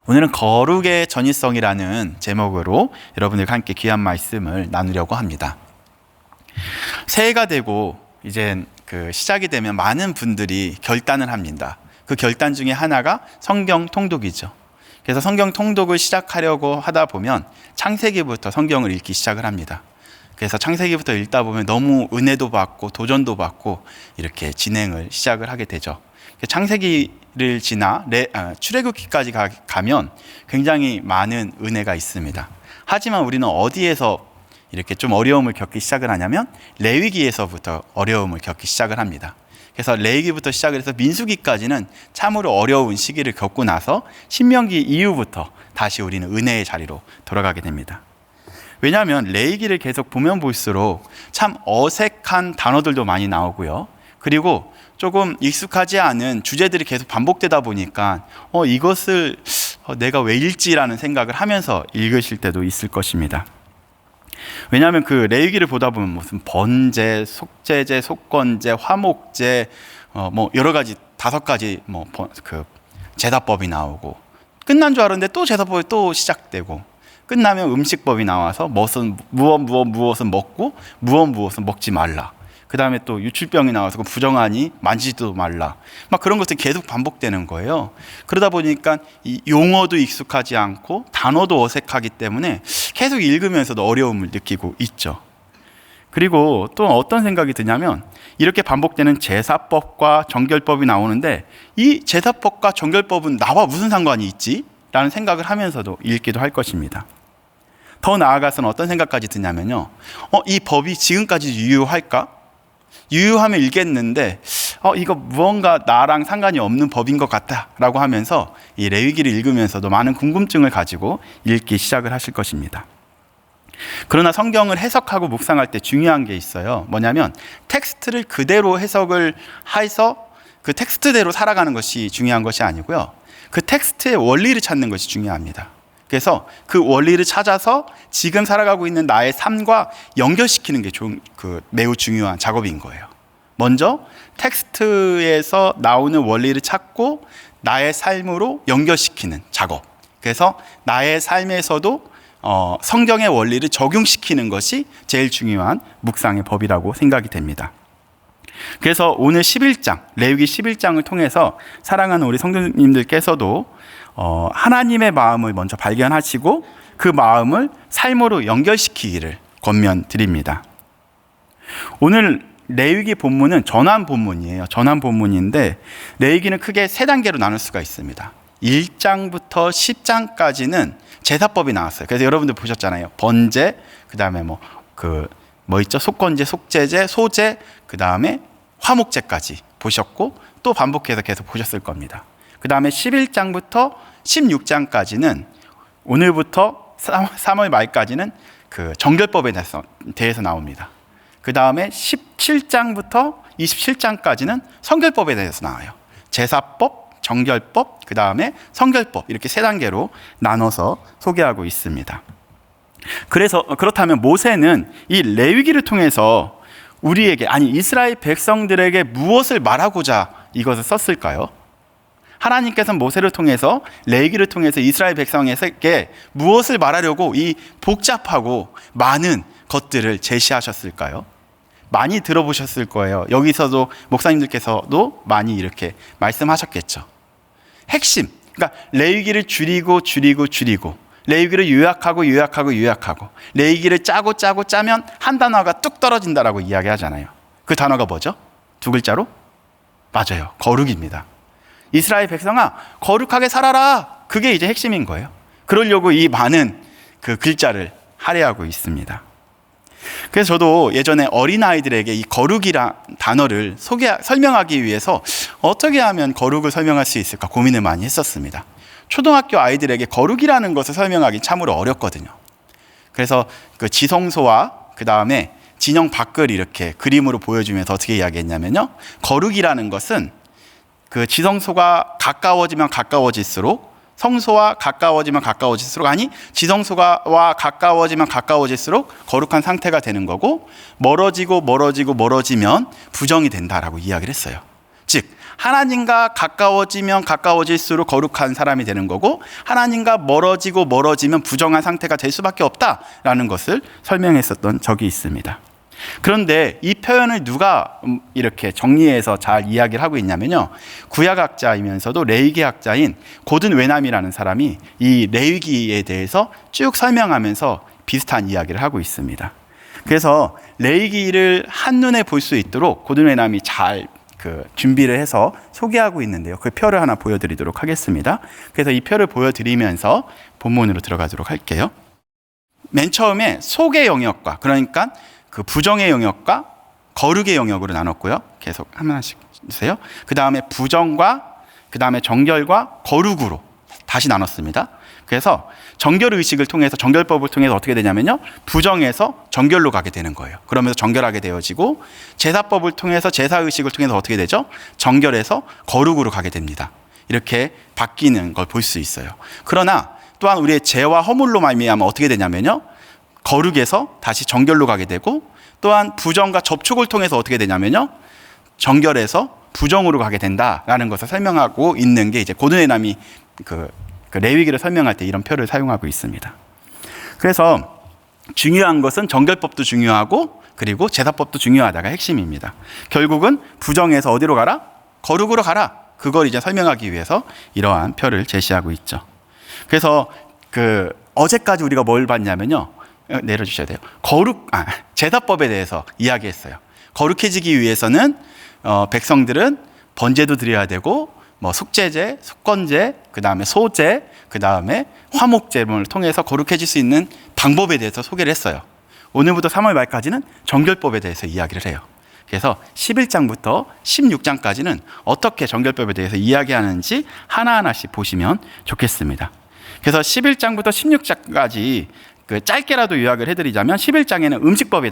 오늘은 거룩의 전위성이라는 제목으로 여러분들과 함께 귀한 말씀을 나누려고 합니다. 새해가 되고 이제 시작이 되면 많은 분들이 결단을 합니다. 그 결단 중에 하나가 성경 통독이죠. 그래서 성경 통독을 시작하려고 하다 보면 창세기부터 성경을 읽기 시작을 합니다. 그래서 창세기부터 읽다 보면 너무 은혜도 받고 도전도 받고 이렇게 진행을 시작을 하게 되죠. 창세기를 지나 출애굽기까지 가면 굉장히 많은 은혜가 있습니다. 하지만 우리는 어디에서 이렇게 좀 어려움을 겪기 시작을 하냐면 레위기에서부터 어려움을 겪기 시작을 합니다. 그래서 레위기부터 시작을 해서 민수기까지는 참으로 어려운 시기를 겪고 나서 신명기 이후부터 다시 우리는 은혜의 자리로 돌아가게 됩니다. 왜냐하면 레위기를 계속 보면 볼수록 참 어색한 단어들도 많이 나오고요. 그리고 조금 익숙하지 않은 주제들이 계속 반복되다 보니까 이것을 내가 왜 읽지라는 생각을 하면서 읽으실 때도 있을 것입니다. 왜냐하면 그 레위기를 보다 보면 무슨 번제, 속죄제, 속건제, 화목제, 여러 가지 5가지 제사법이 나오고 끝난 줄 알았는데 또 제사법이 또 시작되고 끝나면 음식법이 나와서 무엇은 먹고 무엇은 먹지 말라. 그 다음에 또 유출병이 나와서 부정하니 만지지도 말라. 막 그런 것들이 계속 반복되는 거예요. 그러다 보니까 이 용어도 익숙하지 않고 단어도 어색하기 때문에 계속 읽으면서도 어려움을 느끼고 있죠. 그리고 또 어떤 생각이 드냐면 이렇게 반복되는 제사법과 정결법이 나오는데 이 제사법과 정결법은 나와 무슨 상관이 있지? 라는 생각을 하면서도 읽기도 할 것입니다. 더 나아가서는 어떤 생각까지 드냐면요. 이 법이 지금까지 유효할까? 유효하면 읽겠는데 이거 무언가 나랑 상관이 없는 법인 것 같다 라고 하면서 이 레위기를 읽으면서도 많은 궁금증을 가지고 읽기 시작을 하실 것입니다. 그러나 성경을 해석하고 묵상할 때 중요한 게 있어요. 뭐냐면 텍스트를 그대로 해석을 해서 그 텍스트대로 살아가는 것이 중요한 것이 아니고요. 그 텍스트의 원리를 찾는 것이 중요합니다. 그래서 그 원리를 찾아서 지금 살아가고 있는 나의 삶과 연결시키는 게 매우 중요한 작업인 거예요. 먼저 텍스트에서 나오는 원리를 찾고 나의 삶으로 연결시키는 작업. 그래서 나의 삶에서도 성경의 원리를 적용시키는 것이 제일 중요한 묵상의 법이라고 생각이 됩니다. 그래서 오늘 11장, 레위기 11장을 통해서 사랑하는 우리 성도님들께서도 하나님의 마음을 먼저 발견하시고 그 마음을 삶으로 연결시키기를 권면드립니다. 오늘 레위기 본문은 전환 본문이에요. 전환 본문인데 레위기는 크게 3단계로 나눌 수가 있습니다. 1장부터 10장까지는 제사법이 나왔어요. 그래서 여러분들 보셨잖아요. 번제, 그 다음에 있죠? 속건제, 속죄제, 소제, 그 다음에 화목제까지 보셨고 또 반복해서 계속 보셨을 겁니다. 그 다음에 11장부터 16장까지는 오늘부터 3월 말까지는 그 정결법에 대해서 나옵니다. 그 다음에 17장부터 27장까지는 성결법에 대해서 나와요. 제사법, 정결법, 그 다음에 성결법 이렇게 3단계로 나눠서 소개하고 있습니다. 그렇다면 모세는 이 레위기를 통해서 이스라엘 백성들에게 무엇을 말하고자 이것을 썼을까요? 하나님께서 모세를 통해서 레위기를 통해서 이스라엘 백성에게 무엇을 말하려고 이 복잡하고 많은 것들을 제시하셨을까요? 많이 들어보셨을 거예요. 여기서도 목사님들께서도 많이 이렇게 말씀하셨겠죠. 핵심, 그러니까 레위기를 줄이고 레위기를 요약하고 레위기를 짜면 한 단어가 뚝 떨어진다라고 이야기하잖아요. 그 단어가 뭐죠? 2글자로? 맞아요. 거룩입니다. 이스라엘 백성아, 거룩하게 살아라. 그게 이제 핵심인 거예요. 그러려고 이 많은 그 글자를 할애하고 있습니다. 그래서 저도 예전에 어린아이들에게 이 거룩이란 단어를 설명하기 위해서 어떻게 하면 거룩을 설명할 수 있을까 고민을 많이 했었습니다. 초등학교 아이들에게 거룩이라는 것을 설명하기 참으로 어렵거든요. 그래서 그 지성소와 그 다음에 진영 밖을 이렇게 그림으로 보여주면서 어떻게 이야기했냐면요. 거룩이라는 것은 그 지성소가 가까워지면 가까워질수록 성소와 가까워지면 가까워질수록 지성소와 가까워지면 가까워질수록 거룩한 상태가 되는 거고 멀어지면 부정이 된다라고 이야기를 했어요. 즉 하나님과 가까워지면 가까워질수록 거룩한 사람이 되는 거고, 하나님과 멀어지면 부정한 상태가 될 수밖에 없다라는 것을 설명했었던 적이 있습니다. 그런데 이 표현을 누가 이렇게 정리해서 잘 이야기를 하고 있냐면요, 구약학자이면서도 레위기학자인 고든 웨남이라는 사람이 이 레위기에 대해서 쭉 설명하면서 비슷한 이야기를 하고 있습니다. 그래서 레위기를 한눈에 볼 수 있도록 고든 웨남이 잘 준비를 해서 소개하고 있는데요, 그 표를 하나 보여드리도록 하겠습니다. 그래서 이 표를 보여드리면서 본문으로 들어가도록 할게요. 맨 처음에 속의 영역과, 그러니까 그 부정의 영역과 거룩의 영역으로 나눴고요. 계속 하나씩 주세요. 그 다음에 부정과, 그 다음에 정결과 거룩으로 다시 나눴습니다. 그래서 정결 의식을 통해서, 정결법을 통해서 어떻게 되냐면요, 부정에서 정결로 가게 되는 거예요. 그러면서 정결하게 되어지고, 제사법을 통해서, 제사 의식을 통해서 어떻게 되죠? 정결에서 거룩으로 가게 됩니다. 이렇게 바뀌는 걸 볼 수 있어요. 그러나 또한 우리의 죄와 허물로 말미암아 어떻게 되냐면요, 거룩에서 다시 정결로 가게 되고, 또한 부정과 접촉을 통해서 어떻게 되냐면요, 정결에서 부정으로 가게 된다라는 것을 설명하고 있는 게 이제 고든 웨남이 그 레위기를 설명할 때 이런 표를 사용하고 있습니다. 그래서 중요한 것은 정결법도 중요하고, 그리고 제사법도 중요하다가 핵심입니다. 결국은 부정에서 어디로 가라? 거룩으로 가라. 그걸 이제 설명하기 위해서 이러한 표를 제시하고 있죠. 그래서 어제까지 우리가 뭘 봤냐면요, 내려주셔야 돼요. 제사법에 대해서 이야기했어요. 거룩해지기 위해서는 백성들은 번제도 드려야 되고, 속죄제, 속건제, 그 다음에 소제, 그 다음에 화목제를 통해서 거룩해질 수 있는 방법에 대해서 소개를 했어요. 오늘부터 3월 말까지는 정결법에 대해서 이야기를 해요. 그래서 11장부터 16장까지는 어떻게 정결법에 대해서 이야기하는지 하나하나씩 보시면 좋겠습니다. 그래서 11장부터 16장까지 짧게라도 요약을 해드리자면, 11장에는 음식법이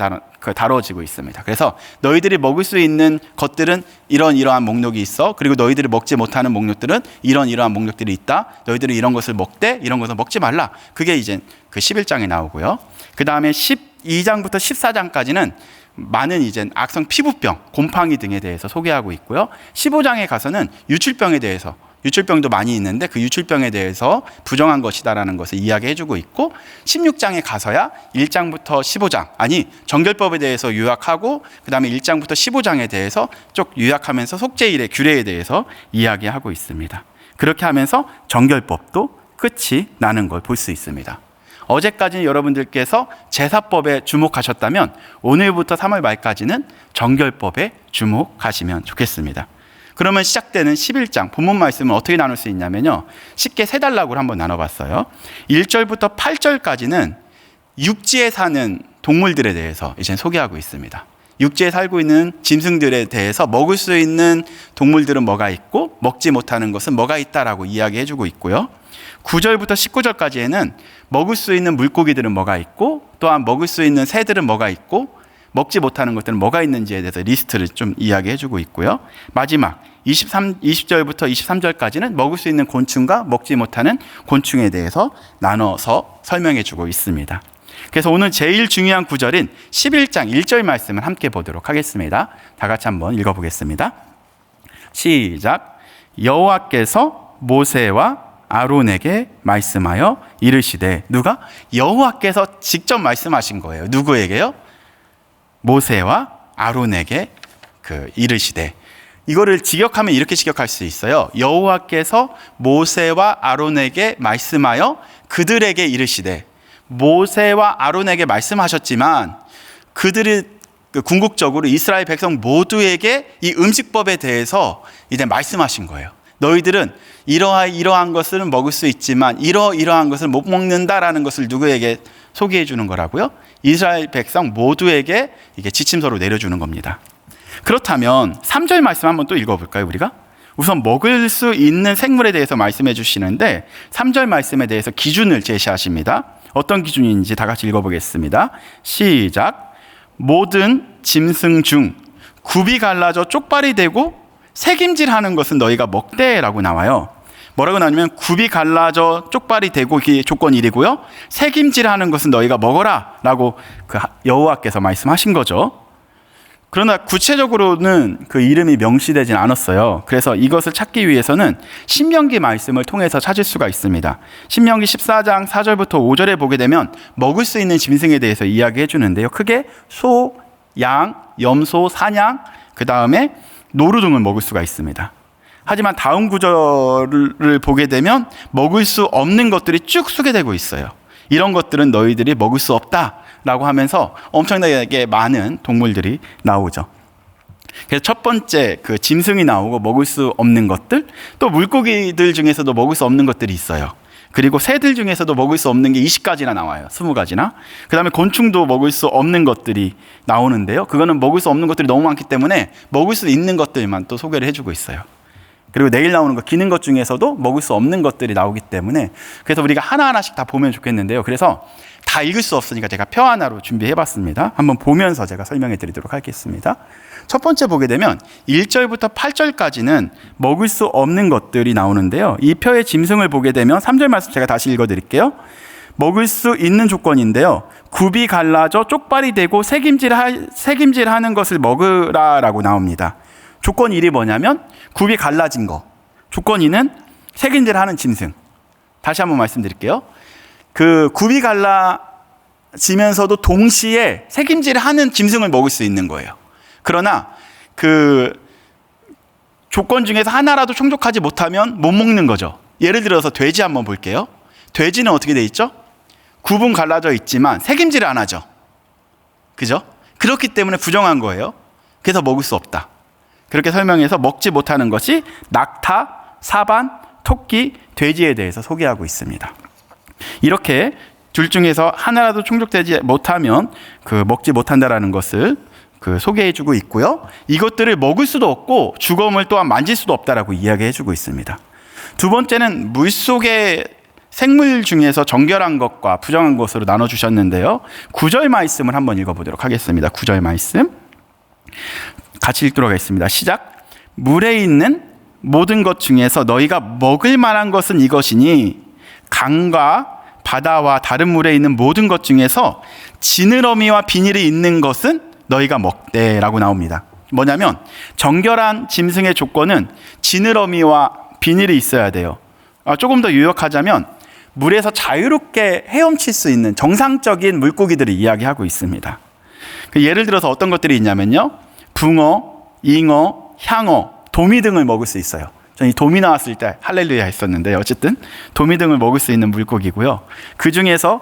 다뤄지고 있습니다. 그래서 너희들이 먹을 수 있는 것들은 이러한 목록이 있어. 그리고 너희들이 먹지 못하는 목록들은 이러한 목록들이 있다. 너희들은 이런 것을 먹되 이런 것을 먹지 말라. 그게 이제 11장에 나오고요. 그 다음에 12장부터 14장까지는 많은 이제 악성 피부병, 곰팡이 등에 대해서 소개하고 있고요. 15장에 가서는 유출병에 대해서, 유출병도 많이 있는데 그 유출병에 대해서 부정한 것이다라는 것을 이야기해주고 있고, 16장에 가서야 1장부터 15장, 정결법에 대해서 요약하고, 그 다음에 1장부터 15장에 대해서 쭉 요약하면서 속죄일의 규례에 대해서 이야기하고 있습니다. 그렇게 하면서 정결법도 끝이 나는 걸 볼 수 있습니다. 어제까지 여러분들께서 제사법에 주목하셨다면 오늘부터 3월 말까지는 정결법에 주목하시면 좋겠습니다. 그러면 시작되는 11장 본문 말씀을 어떻게 나눌 수 있냐면요, 쉽게 세 단락으로 한번 나눠봤어요. 1절부터 8절까지는 육지에 사는 동물들에 대해서 이제 소개하고 있습니다. 육지에 살고 있는 짐승들에 대해서 먹을 수 있는 동물들은 뭐가 있고 먹지 못하는 것은 뭐가 있다라고 이야기해주고 있고요. 9절부터 19절까지에는 먹을 수 있는 물고기들은 뭐가 있고, 또한 먹을 수 있는 새들은 뭐가 있고, 먹지 못하는 것들은 뭐가 있는지에 대해서 리스트를 좀 이야기해주고 있고요. 마지막 20절부터 23절까지는 먹을 수 있는 곤충과 먹지 못하는 곤충에 대해서 나눠서 설명해주고 있습니다. 그래서 오늘 제일 중요한 구절인 11장 1절 말씀을 함께 보도록 하겠습니다. 다 같이 한번 읽어보겠습니다. 시작. 여호와께서 모세와 아론에게 말씀하여 이르시되, 누가? 여호와께서 직접 말씀하신 거예요. 누구에게요? 모세와 아론에게 이르시되. 이거를 직역하면 이렇게 직역할 수 있어요. 여호와께서 모세와 아론에게 말씀하여 그들에게 이르시되. 모세와 아론에게 말씀하셨지만 그들이 궁극적으로 이스라엘 백성 모두에게 이 음식법에 대해서 이제 말씀하신 거예요. 너희들은 이러한 것을 먹을 수 있지만 이러한 것을 못 먹는다라는 것을 누구에게 소개해 주는 거라고요? 이스라엘 백성 모두에게 이게 지침서로 내려주는 겁니다. 그렇다면 3절 말씀 한번 또 읽어볼까요, 우리가? 우선 먹을 수 있는 생물에 대해서 말씀해 주시는데 3절 말씀에 대해서 기준을 제시하십니다. 어떤 기준인지 다 같이 읽어보겠습니다. 시작. 모든 짐승 중 굽이 갈라져 쪽발이 되고 새김질하는 것은 너희가 먹되라고 나와요. 뭐라고 나오냐면 굽이 갈라져 쪽발이 되고, 이게 조건 1이고요. 새김질하는 것은 너희가 먹어라 라고 여호와께서 말씀하신 거죠. 그러나 구체적으로는 그 이름이 명시되진 않았어요. 그래서 이것을 찾기 위해서는 신명기 말씀을 통해서 찾을 수가 있습니다. 신명기 14장 4절부터 5절에 보게 되면 먹을 수 있는 짐승에 대해서 이야기해 주는데요. 크게 소, 양, 염소, 사냥, 그 다음에 노루 등을 먹을 수가 있습니다. 하지만 다음 구절을 보게 되면 먹을 수 없는 것들이 쭉 소개되고 있어요. 이런 것들은 너희들이 먹을 수 없다라고 하면서 엄청나게 많은 동물들이 나오죠. 그래서 첫 번째 그 짐승이 나오고 먹을 수 없는 것들, 또 물고기들 중에서도 먹을 수 없는 것들이 있어요. 그리고 새들 중에서도 먹을 수 없는 게 20가지나 나와요. 20가지나. 그 다음에 곤충도 먹을 수 없는 것들이 나오는데요. 그거는 먹을 수 없는 것들이 너무 많기 때문에 먹을 수 있는 것들만 또 소개를 해주고 있어요. 그리고 내일 나오는 거 기는 것 중에서도 먹을 수 없는 것들이 나오기 때문에, 그래서 우리가 하나하나씩 다 보면 좋겠는데요. 그래서 다 읽을 수 없으니까 제가 표 하나로 준비해 봤습니다. 한번 보면서 제가 설명해 드리도록 하겠습니다. 첫 번째 보게 되면 1절부터 8절까지는 먹을 수 없는 것들이 나오는데요. 이 표의 짐승을 보게 되면 3절 말씀 제가 다시 읽어 드릴게요. 먹을 수 있는 조건인데요. 굽이 갈라져 쪽발이 되고 새김질하는 것을 먹으라라고 나옵니다. 조건 1이 뭐냐면 굽이 갈라진 거. 조건 2는 새김질하는 짐승. 다시 한번 말씀드릴게요. 그 굽이 갈라지면서도 동시에 새김질하는 짐승을 먹을 수 있는 거예요. 그러나 그 조건 중에서 하나라도 충족하지 못하면 못 먹는 거죠. 예를 들어서 돼지 한번 볼게요. 돼지는 어떻게 돼 있죠? 굽은 갈라져 있지만 새김질을 안 하죠. 그죠? 그렇기 때문에 부정한 거예요. 그래서 먹을 수 없다. 그렇게 설명해서 먹지 못하는 것이 낙타, 사반, 토끼, 돼지에 대해서 소개하고 있습니다. 이렇게 둘 중에서 하나라도 충족되지 못하면 그 먹지 못한다라는 것을 그 소개해주고 있고요. 이것들을 먹을 수도 없고 주검을 또한 만질 수도 없다라고 이야기해주고 있습니다. 두 번째는 물속의 생물 중에서 정결한 것과 부정한 것으로 나눠주셨는데요. 9절 말씀을 한번 읽어보도록 하겠습니다. 9절 말씀 같이 읽도록 하겠습니다. 시작. 물에 있는 모든 것 중에서 너희가 먹을 만한 것은 이것이니 강과 바다와 다른 물에 있는 모든 것 중에서 지느러미와 비닐이 있는 것은 너희가 먹되 라고 나옵니다. 뭐냐면 정결한 짐승의 조건은 지느러미와 비닐이 있어야 돼요. 조금 더 요약하자면 물에서 자유롭게 헤엄칠 수 있는 정상적인 물고기들을 이야기하고 있습니다. 예를 들어서 어떤 것들이 있냐면요. 붕어, 잉어, 향어, 도미 등을 먹을 수 있어요. 저는 이 도미 나왔을 때 할렐루야 했었는데 어쨌든 도미 등을 먹을 수 있는 물고기고요. 그 중에서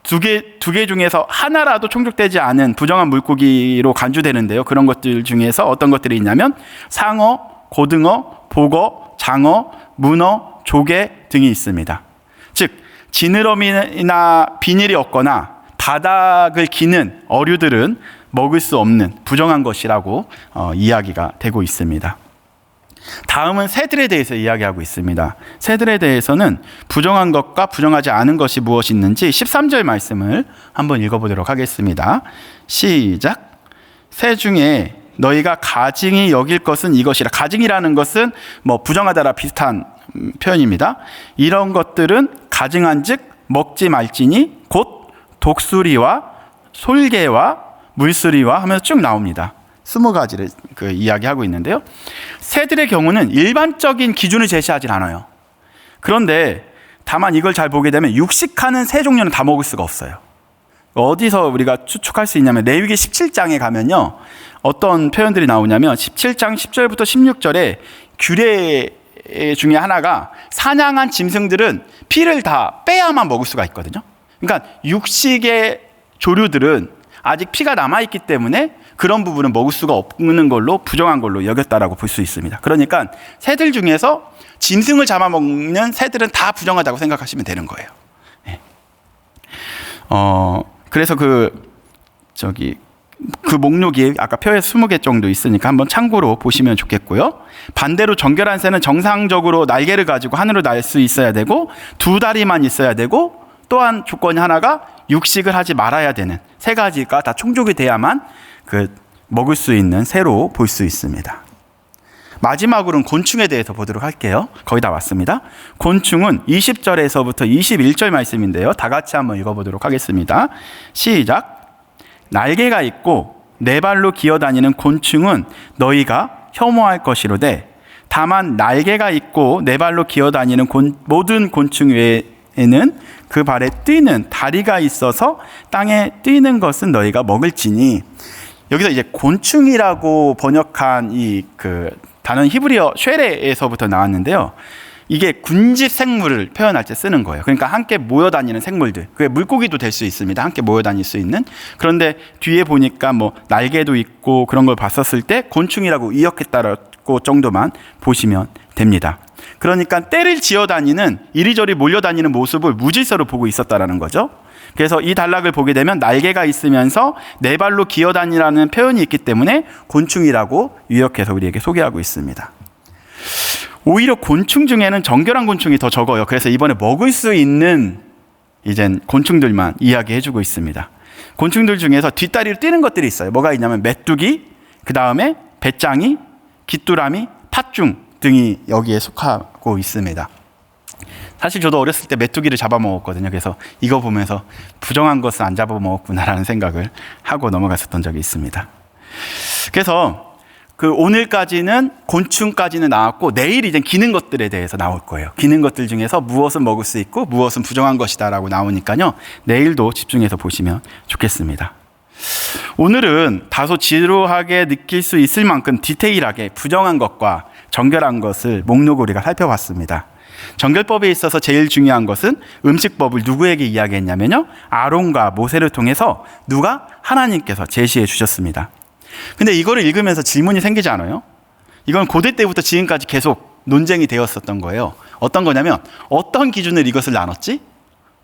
두 개 중에서 하나라도 충족되지 않은 부정한 물고기로 간주되는데요. 그런 것들 중에서 어떤 것들이 있냐면 상어, 고등어, 복어, 장어, 문어, 조개 등이 있습니다. 즉 지느러미나 비닐이 없거나 바닥을 기는 어류들은 먹을 수 없는 부정한 것이라고 이야기가 되고 있습니다. 다음은 새들에 대해서 이야기하고 있습니다. 새들에 대해서는 부정한 것과 부정하지 않은 것이 무엇이 있는지 13절 말씀을 한번 읽어보도록 하겠습니다. 시작. 새 중에 너희가 가증히 여길 것은 이것이라. 가증이라는 것은 뭐 부정하다라 비슷한 표현입니다. 이런 것들은 가증한즉 먹지 말지니 곧 독수리와 솔개와 물수리와 하면서 쭉 나옵니다. 20가지를 이야기하고 있는데요. 새들의 경우는 일반적인 기준을 제시하지 않아요. 그런데 다만 이걸 잘 보게 되면 육식하는 새 종류는 다 먹을 수가 없어요. 어디서 우리가 추측할 수 있냐면 레위기 17장에 가면요. 어떤 표현들이 나오냐면 17장 10절부터 16절에 규례 중에 하나가 사냥한 짐승들은 피를 다 빼야만 먹을 수가 있거든요. 그러니까 육식의 조류들은 아직 피가 남아있기 때문에 그런 부분은 먹을 수가 없는 걸로 부정한 걸로 여겼다라고 볼 수 있습니다. 그러니까 새들 중에서 짐승을 잡아먹는 새들은 다 부정하다고 생각하시면 되는 거예요. 네. 그래서 그 목록이 아까 표에 20개 정도 있으니까 한번 참고로 보시면 좋겠고요. 반대로 정결한 새는 정상적으로 날개를 가지고 하늘로 날 수 있어야 되고 두 다리만 있어야 되고 또한 조건이 하나가 육식을 하지 말아야 되는 세 가지가 다 충족이 돼야만 먹을 수 있는 새로 볼 수 있습니다. 마지막으로는 곤충에 대해서 보도록 할게요. 거의 다 왔습니다. 곤충은 20절에서부터 21절 말씀인데요. 다 같이 한번 읽어보도록 하겠습니다. 시작. 날개가 있고 네 발로 기어다니는 곤충은 너희가 혐오할 것이로되 다만 날개가 있고 네 발로 기어다니는 모든 곤충 외에는 그 발에 뛰는 다리가 있어서 땅에 뛰는 것은 너희가 먹을지니. 여기서 이제 곤충이라고 번역한 이 단어는 히브리어 쉐레에서부터 나왔는데요. 이게 군집 생물을 표현할 때 쓰는 거예요. 그러니까 함께 모여 다니는 생물들. 그게 물고기도 될 수 있습니다. 함께 모여 다닐 수 있는. 그런데 뒤에 보니까 뭐 날개도 있고 그런 걸 봤었을 때 곤충이라고 이역했다고 정도만 보시면 됩니다. 그러니까 떼를 지어 다니는 이리저리 몰려 다니는 모습을 무질서로 보고 있었다라는 거죠. 그래서 이 단락을 보게 되면 날개가 있으면서 네 발로 기어 다니라는 표현이 있기 때문에 곤충이라고 유역해서 우리에게 소개하고 있습니다. 오히려 곤충 중에는 정결한 곤충이 더 적어요. 그래서 이번에 먹을 수 있는 이젠 곤충들만 이야기해주고 있습니다. 곤충들 중에서 뒷다리를 뛰는 것들이 있어요. 뭐가 있냐면 메뚜기, 그 다음에 배짱이, 귀뚜라미, 팥중 등이 여기에 속하고 있습니다. 사실 저도 어렸을 때 메뚜기를 잡아먹었거든요. 그래서 이거 보면서 부정한 것은 안 잡아먹었구나라는 생각을 하고 넘어갔었던 적이 있습니다. 그래서 오늘까지는 곤충까지는 나왔고 내일 이제 기는 것들에 대해서 나올 거예요. 기는 것들 중에서 무엇은 먹을 수 있고 무엇은 부정한 것이다 라고 나오니까요. 내일도 집중해서 보시면 좋겠습니다. 오늘은 다소 지루하게 느낄 수 있을 만큼 디테일하게 부정한 것과 정결한 것을 목록을 우리가 살펴봤습니다. 정결법에 있어서 제일 중요한 것은 음식법을 누구에게 이야기했냐면요. 아론과 모세를 통해서 누가? 하나님께서 제시해 주셨습니다. 근데 이거를 읽으면서 질문이 생기지 않아요? 이건 고대 때부터 지금까지 계속 논쟁이 되었었던 거예요. 어떤 거냐면 어떤 기준으로 이것을 나눴지?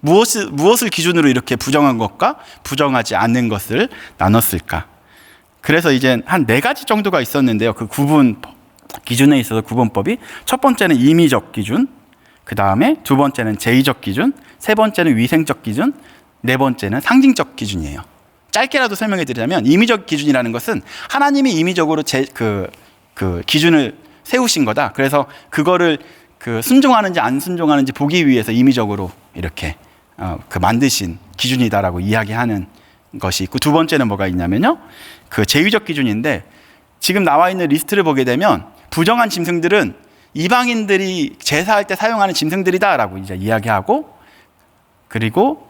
무엇을 기준으로 이렇게 부정한 것과 부정하지 않는 것을 나눴을까? 그래서 이제 한 4가지 정도가 있었는데요. 그 구분 기준에 있어서 구분법이 첫 번째는 임의적 기준, 그 다음에 두 번째는 제의적 기준, 세 번째는 위생적 기준, 네 번째는 상징적 기준이에요. 짧게라도 설명해 드리자면 임의적 기준이라는 것은 하나님이 임의적으로 기준을 세우신 거다. 그래서 그거를 순종하는지 안 순종하는지 보기 위해서 임의적으로 이렇게 만드신 기준이다라고 이야기하는 것이 있고, 두 번째는 뭐가 있냐면요. 제의적 기준인데 지금 나와 있는 리스트를 보게 되면 부정한 짐승들은 이방인들이 제사할 때 사용하는 짐승들이다라고 이제 이야기하고, 그리고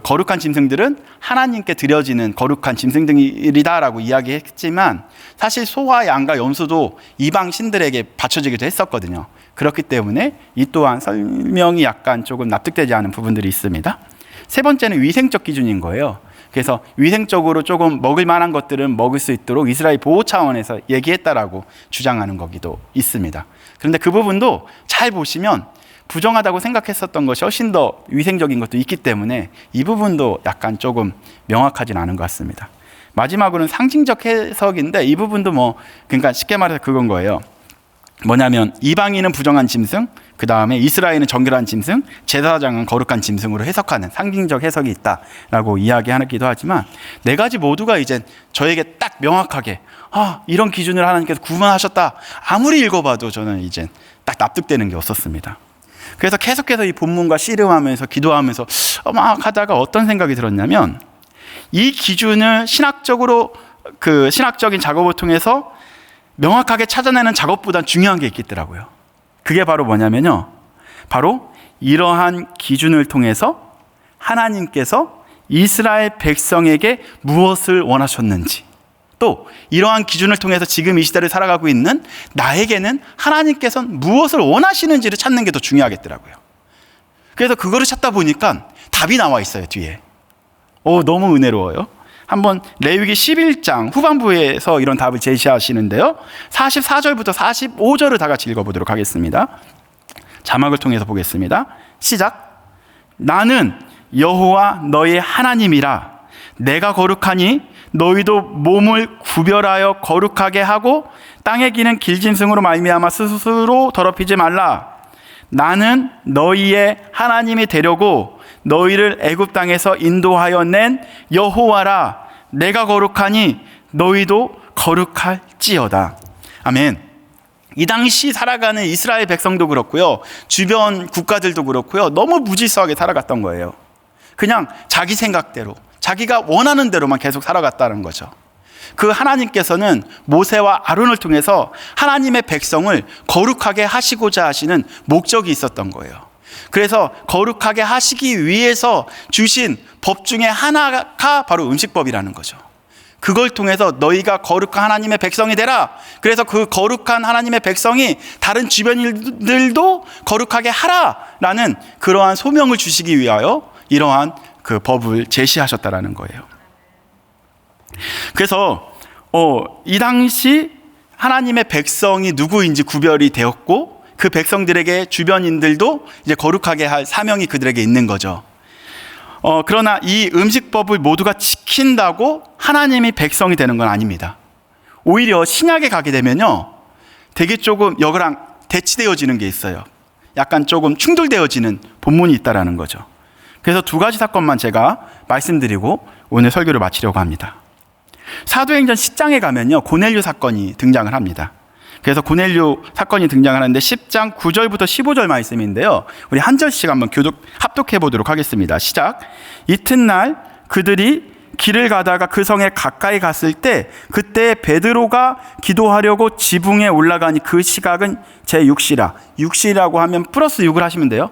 거룩한 짐승들은 하나님께 드려지는 거룩한 짐승들이다라고 이야기했지만 사실 소와 양과 염소도 이방 신들에게 바쳐지기도 했었거든요. 그렇기 때문에 이 또한 설명이 약간 조금 납득되지 않은 부분들이 있습니다. 세 번째는 위생적 기준인 거예요. 그래서 위생적으로 조금 먹을 만한 것들은 먹을 수 있도록 이스라엘 보호 차원에서 얘기했다라고 주장하는 거기도 있습니다. 그런데 그 부분도 잘 보시면 부정하다고 생각했었던 것이 훨씬 더 위생적인 것도 있기 때문에 이 부분도 약간 조금 명확하진 않은 것 같습니다. 마지막으로는 상징적 해석인데 이 부분도 그러니까 쉽게 말해서 그건 거예요. 뭐냐면 이방인은 부정한 짐승, 그 다음에 이스라엘은 정결한 짐승, 제사장은 거룩한 짐승으로 해석하는 상징적 해석이 있다라고 이야기하기도 하지만 4가지 모두가 이제 저에게 딱 명확하게 이런 기준을 하나님께서 구분하셨다. 아무리 읽어봐도 저는 이제 딱 납득되는 게 없었습니다. 그래서 계속해서 이 본문과 씨름하면서 기도하면서 막 하다가 어떤 생각이 들었냐면 이 기준을 신학적인 작업을 통해서 명확하게 찾아내는 작업보다 중요한 게 있겠더라고요. 그게 바로 뭐냐면요. 바로 이러한 기준을 통해서 하나님께서 이스라엘 백성에게 무엇을 원하셨는지, 또 이러한 기준을 통해서 지금 이 시대를 살아가고 있는 나에게는 하나님께서는 무엇을 원하시는지를 찾는 게 더 중요하겠더라고요. 그래서 그거를 찾다 보니까 답이 나와 있어요, 뒤에. 너무 은혜로워요. 한번 레위기 11장 후반부에서 이런 답을 제시하시는데요. 44절부터 45절을 다 같이 읽어보도록 하겠습니다. 자막을 통해서 보겠습니다. 시작. 나는 여호와 너의 하나님이라. 내가 거룩하니 너희도 몸을 구별하여 거룩하게 하고 땅에 기는 길짐승으로 말미암아 스스로 더럽히지 말라. 나는 너희의 하나님이 되려고 너희를 애굽 땅에서 인도하여 낸 여호와라. 내가 거룩하니 너희도 거룩할지어다. 아멘. 이 당시 살아가는 이스라엘 백성도 그렇고요, 주변 국가들도 그렇고요, 너무 무질서하게 살아갔던 거예요. 그냥 자기 생각대로, 자기가 원하는 대로만 계속 살아갔다는 거죠. 그 하나님께서는 모세와 아론을 통해서 하나님의 백성을 거룩하게 하시고자 하시는 목적이 있었던 거예요. 그래서 거룩하게 하시기 위해서 주신 법 중에 하나가 바로 음식법이라는 거죠. 그걸 통해서 너희가 거룩한 하나님의 백성이 되라. 그래서 그 거룩한 하나님의 백성이 다른 주변인들도 거룩하게 하라라는 그러한 소명을 주시기 위하여 이러한 그 법을 제시하셨다라는 거예요. 그래서 이 당시 하나님의 백성이 누구인지 구별이 되었고, 그 백성들에게 주변인들도 이제 거룩하게 할 사명이 그들에게 있는 거죠. 그러나 이 음식법을 모두가 지킨다고 하나님이 백성이 되는 건 아닙니다. 오히려 신약에 가게 되면요, 되게 조금 여기랑 대치되어지는 게 있어요. 약간 조금 충돌되어지는 본문이 있다라는 거죠. 그래서 두 가지 사건만 제가 말씀드리고 오늘 설교를 마치려고 합니다. 사도행전 10장에 가면요, 고넬료 사건이 등장을 합니다. 그래서 고넬료 사건이 등장을 하는데 10장 9절부터 15절 말씀인데요, 우리 한 절씩 한번 합독해 보도록 하겠습니다. 시작. 이튿날 그들이 길을 가다가 그 성에 가까이 갔을 때 그때 베드로가 기도하려고 지붕에 올라가니 그 시각은 제6시라. 6시라고 하면 플러스 6을 하시면 돼요.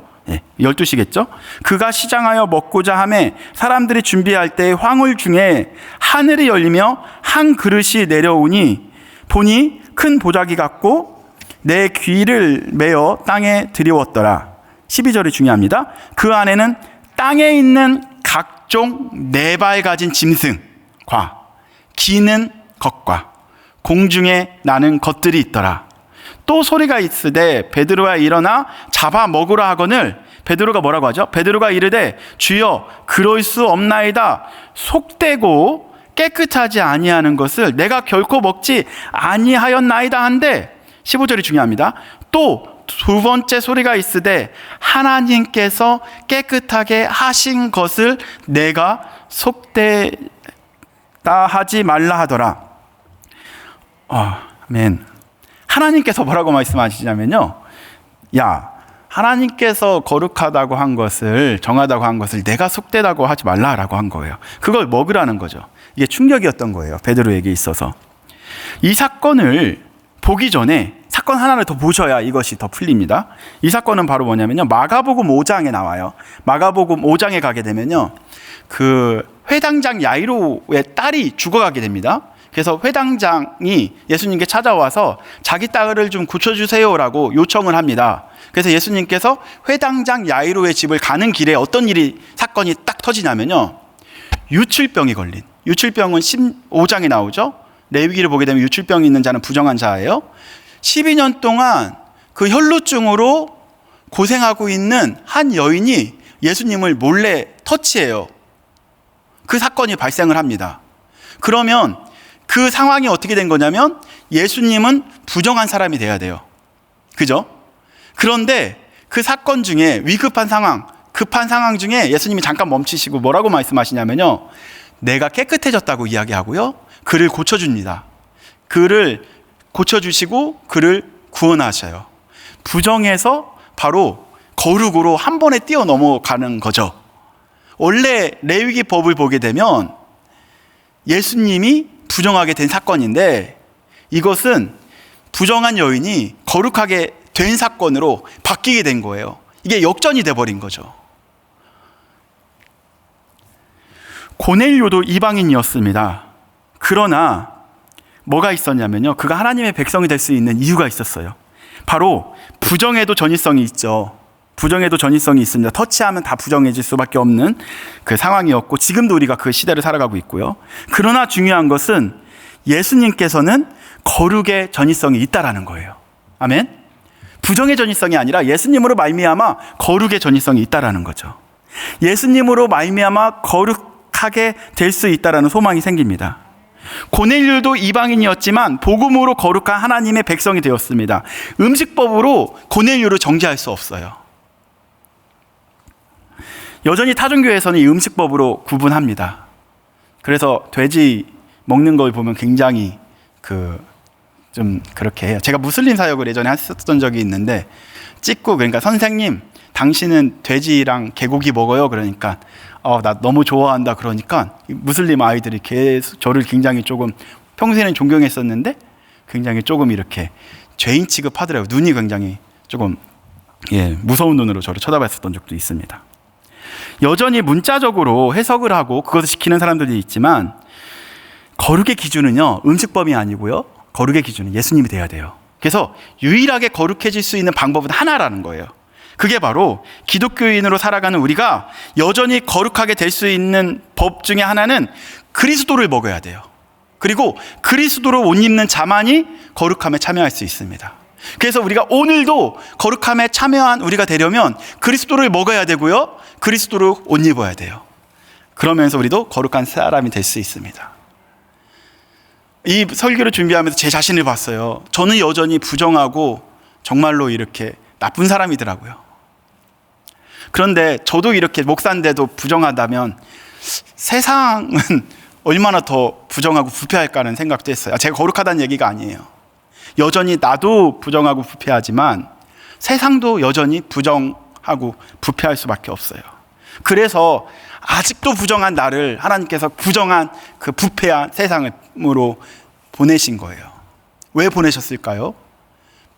12시겠죠? 그가 시장하여 먹고자 하매 사람들이 준비할 때 황홀 중에 하늘이 열리며 한 그릇이 내려오니 보니 큰 보자기 같고 내 귀를 메어 땅에 들이웠더라. 12절이 중요합니다. 그 안에는 땅에 있는 각종 네 발 가진 짐승과 기는 것과 공중에 나는 것들이 있더라. 또 소리가 있으되 베드로가 일어나 잡아 먹으라 하거늘 베드로가 뭐라고 하죠? 베드로가 이르되 주여 그럴 수 없나이다. 속되고 깨끗하지 아니하는 것을 내가 결코 먹지 아니하였나이다 한데 15절이 중요합니다. 또 두 번째 소리가 있으되 하나님께서 깨끗하게 하신 것을 내가 속되다 하지 말라 하더라. 아멘. 하나님께서 뭐라고 말씀하시냐면요, 야, 하나님께서 거룩하다고 한 것을, 정하다고 한 것을 내가 속되다고 하지 말라라고 한 거예요. 그걸 먹으라는 거죠. 이게 충격이었던 거예요, 베드로에게 있어서. 이 사건을 보기 전에 사건 하나를 더 보셔야 이것이 더 풀립니다. 이 사건은 바로 뭐냐면요, 마가복음 5장에 나와요. 마가복음 5장에 가게 되면요, 그 회당장 야이로의 딸이 죽어가게 됩니다. 그래서 회당장이 예수님께 찾아와서 자기 딸을 좀 고쳐주세요라고 요청을 합니다. 그래서 예수님께서 회당장 야이로의 집을 가는 길에 어떤 사건이 딱 터지냐면요, 유출병이 걸린, 유출병은 15장에 나오죠. 레위기를 보게 되면 유출병이 있는 자는 부정한 자예요. 12년 동안 그 혈루증으로 고생하고 있는 한 여인이 예수님을 몰래 터치해요. 그 사건이 발생을 합니다. 그러면 그 상황이 어떻게 된 거냐면 예수님은 부정한 사람이 돼야 돼요. 그죠? 그런데 그 사건 중에 위급한 상황, 급한 상황 중에 예수님이 잠깐 멈추시고 뭐라고 말씀하시냐면요, 내가 깨끗해졌다고 이야기하고요, 그를 고쳐줍니다. 그를 고쳐주시고 그를 구원하셔요. 부정에서 바로 거룩으로 한 번에 뛰어 넘어가는 거죠. 원래 레위기 법을 보게 되면 예수님이 부정하게 된 사건인데, 이것은 부정한 여인이 거룩하게 된 사건으로 바뀌게 된 거예요. 이게 역전이 돼버린 거죠. 고넬료도 이방인이었습니다. 그러나 뭐가 있었냐면요, 그가 하나님의 백성이 될 수 있는 이유가 있었어요. 바로 부정에도 전이성이 있죠. 부정에도 전이성이 있습니다. 터치하면 다 부정해질 수밖에 없는 그 상황이었고, 지금도 우리가 그 시대를 살아가고 있고요. 그러나 중요한 것은 예수님께서는 거룩의 전이성이 있다라는 거예요. 아멘. 부정의 전이성이 아니라 예수님으로 말미암아 거룩의 전이성이 있다라는 거죠. 예수님으로 말미암아 거룩하게 될 수 있다라는 소망이 생깁니다. 고넬료도 이방인이었지만 복음으로 거룩한 하나님의 백성이 되었습니다. 음식법으로 고넬료를 정죄할 수 없어요. 여전히 타종교에서는 이 음식법으로 구분합니다. 그래서 돼지 먹는 걸 보면 굉장히 좀 그렇게 해요. 제가 무슬림 사역을 예전에 했었던 적이 있는데, 찍고, 그러니까 선생님 당신은 돼지랑 개고기 먹어요? 그러니까 나 너무 좋아한다. 그러니까 무슬림 아이들이 계속 저를 굉장히 조금 평소에는 존경했었는데 굉장히 조금 이렇게 죄인 취급하더라고요. 눈이 굉장히 조금 무서운 눈으로 저를 쳐다봤었던 적도 있습니다. 여전히 문자적으로 해석을 하고 그것을 지키는 사람들이 있지만 거룩의 기준은요, 음식법이 아니고요, 거룩의 기준은 예수님이 돼야 돼요. 그래서 유일하게 거룩해질 수 있는 방법은 하나라는 거예요. 그게 바로 기독교인으로 살아가는 우리가 여전히 거룩하게 될 수 있는 법 중에 하나는 그리스도를 먹어야 돼요. 그리고 그리스도로 옷 입는 자만이 거룩함에 참여할 수 있습니다. 그래서 우리가 오늘도 거룩함에 참여한 우리가 되려면 그리스도를 먹어야 되고요, 그리스도로 옷 입어야 돼요. 그러면서 우리도 거룩한 사람이 될 수 있습니다. 이 설교를 준비하면서 제 자신을 봤어요. 저는 여전히 부정하고 정말로 이렇게 나쁜 사람이더라고요. 그런데 저도 이렇게 목사인데도 부정하다면 세상은 얼마나 더 부정하고 부패할까 하는 생각도 했어요. 제가 거룩하다는 얘기가 아니에요. 여전히 나도 부정하고 부패하지만 세상도 여전히 부정하고 부패할 수밖에 없어요. 그래서 아직도 부정한 나를 하나님께서 부정한 그 부패한 세상으로 보내신 거예요. 왜 보내셨을까요?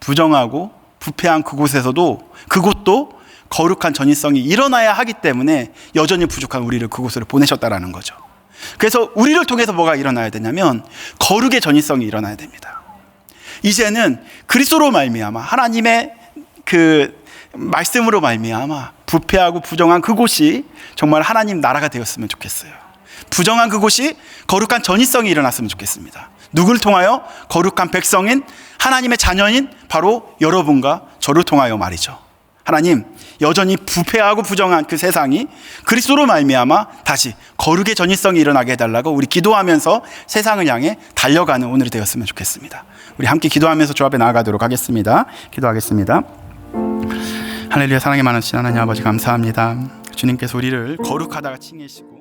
부정하고 부패한 그곳에서도, 그곳도 거룩한 전이성이 일어나야 하기 때문에 여전히 부족한 우리를 그곳으로 보내셨다라는 거죠. 그래서 우리를 통해서 뭐가 일어나야 되냐면 거룩의 전이성이 일어나야 됩니다. 이제는 그리스도로 말미암아, 하나님의 그 말씀으로 말미암아 부패하고 부정한 그곳이 정말 하나님 나라가 되었으면 좋겠어요. 부정한 그곳이 거룩한 전이성이 일어났으면 좋겠습니다. 누구를 통하여? 거룩한 백성인 하나님의 자녀인 바로 여러분과 저를 통하여 말이죠. 하나님, 여전히 부패하고 부정한 그 세상이 그리스도로 말미암아 다시 거룩의 전이성이 일어나게 해달라고 우리 기도하면서 세상을 향해 달려가는 오늘이 되었으면 좋겠습니다. 우리 함께 기도하면서 주 앞에 나아가도록 하겠습니다. 기도하겠습니다. 할렐루야. 사랑이 많으신 하나님 아버지 감사합니다. 주님께서 우리를 거룩하다가 칭해시고